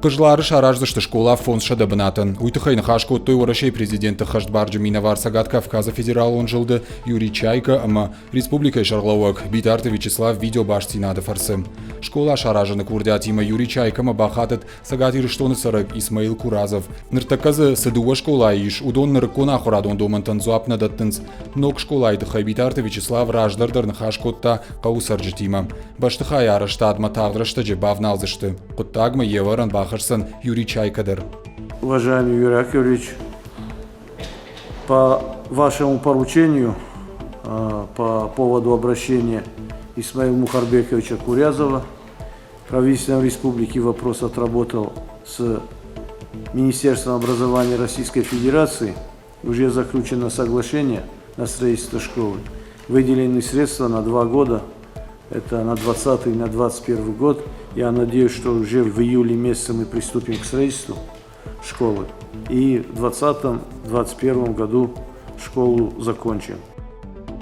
Пыжлары шараждышты школа фонд шадабынатын. Уйтыхайны хашкоттой Орашей президенті Хаштбарджы Миновар-Сагат Кавказа федерал он жылды Юрий Чайка, ама республика Шарлауак Битарты Вячеслав видео башцинады фарсы. Школа шаражыны курдят има Юрий Чайка ма бахатыт Сагат Ирыштоны сарык Исмаил Куразов. Ныртаказы садуа школа иш удон ныркона хурадон домантан зуапна даттынц. Нок школа айтыхай Битарты Вячеслав раждардырны хашкотта каусарджытима. Баштыхай арыштадма тағдырышты же бавналзышты. Құттагма еваран бахарсан Юрий Чайкадыр. Уважаемый Юрий Яковлевич, по вашему поручению, по поводу обращения Исмаила Мухарбековича Курязова, правительством республики вопрос отработал с Министерством образования Российской Федерации. Уже заключено соглашение на строительство школы. Выделены средства на 2 года, это на 2020 и на 2021 год. Я надеюсь, что уже в июле месяце мы приступим к строительству школы. И в 2020-2021 году школу закончим.